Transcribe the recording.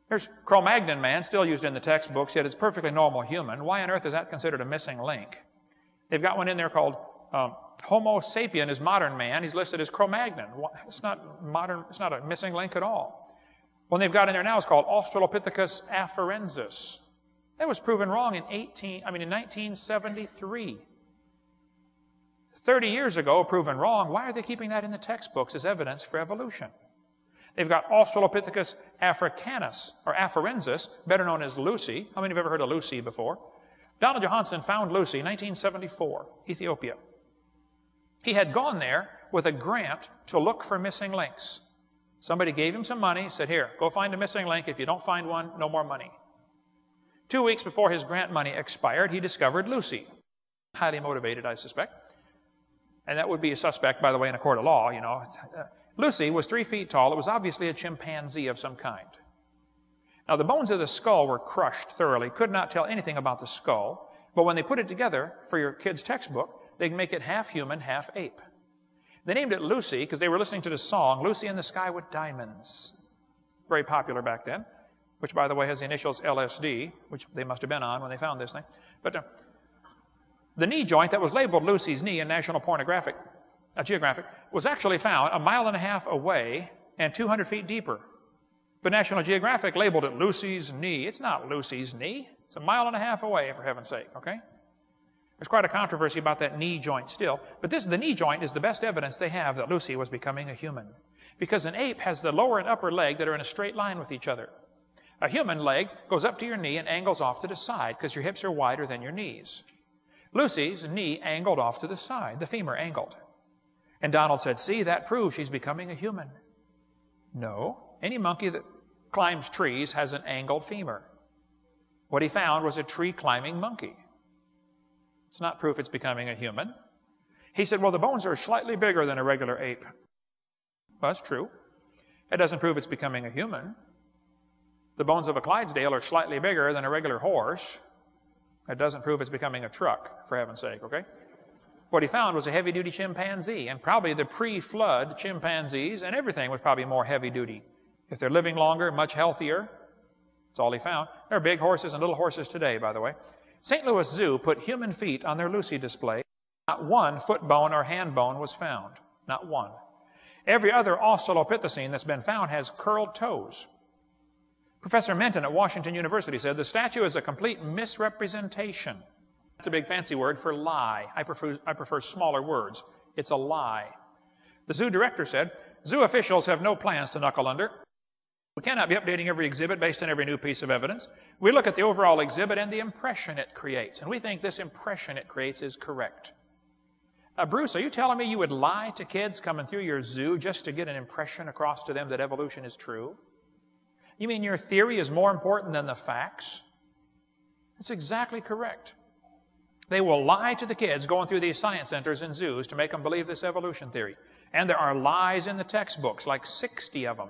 There's Cro-Magnon man, still used in the textbooks, yet it's perfectly normal human. Why on earth is that considered a missing link? They've got one in there called Homo sapien is modern man. He's listed as Cro-Magnon. It's not modern, it's not a missing link at all. One they've got in there now is called Australopithecus afarensis. That was proven wrong in 1973. 30 years ago, proven wrong. Why are they keeping that in the textbooks as evidence for evolution? They've got Australopithecus africanus, or afarensis, better known as Lucy. How many have ever heard of Lucy before? Donald Johanson found Lucy in 1974, Ethiopia. He had gone there with a grant to look for missing links. Somebody gave him some money, said, here, go find a missing link. If you don't find one, no more money. 2 weeks before his grant money expired, he discovered Lucy. Highly motivated, I suspect. And that would be a suspect, by the way, in a court of law, you know. Lucy was 3 feet tall. It was obviously a chimpanzee of some kind. Now, the bones of the skull were crushed thoroughly. Could not tell anything about the skull. But when they put it together for your kid's textbook, they can make it half human, half ape. They named it Lucy because they were listening to the song, Lucy in the Sky with Diamonds. Very popular back then, which, by the way, has the initials LSD, which they must have been on when they found this thing. But the knee joint that was labeled Lucy's knee in National Geographic was actually found 1.5 miles away and 200 feet deeper. But National Geographic labeled it Lucy's knee. It's not Lucy's knee. It's 1.5 miles away, for heaven's sake, okay? There's quite a controversy about that knee joint still. But the knee joint is the best evidence they have that Lucy was becoming a human. Because an ape has the lower and upper leg that are in a straight line with each other. A human leg goes up to your knee and angles off to the side because your hips are wider than your knees. Lucy's knee angled off to the side, the femur angled. And Donald said, see, that proves she's becoming a human. No. Any monkey that climbs trees has an angled femur. What he found was a tree-climbing monkey. It's not proof it's becoming a human. He said, well, the bones are slightly bigger than a regular ape. Well, that's true. It doesn't prove it's becoming a human. The bones of a Clydesdale are slightly bigger than a regular horse. It doesn't prove it's becoming a truck, for heaven's sake, okay? What he found was a heavy-duty chimpanzee, and probably the pre-flood chimpanzees and everything was probably more heavy-duty. If they're living longer, much healthier, that's all he found. There are big horses and little horses today, by the way. St. Louis Zoo put human feet on their Lucy display. Not one foot bone or hand bone was found. Not one. Every other Australopithecine that's been found has curled toes. Professor Menton at Washington University said, the statue is a complete misrepresentation. That's a big fancy word for lie. I prefer smaller words. It's a lie. The zoo director said, zoo officials have no plans to knuckle under. We cannot be updating every exhibit based on every new piece of evidence. We look at the overall exhibit and the impression it creates, and we think this impression it creates is correct. Bruce, are you telling me you would lie to kids coming through your zoo just to get an impression across to them that evolution is true? You mean your theory is more important than the facts? That's exactly correct. They will lie to the kids going through these science centers and zoos to make them believe this evolution theory. And there are lies in the textbooks, like 60 of them.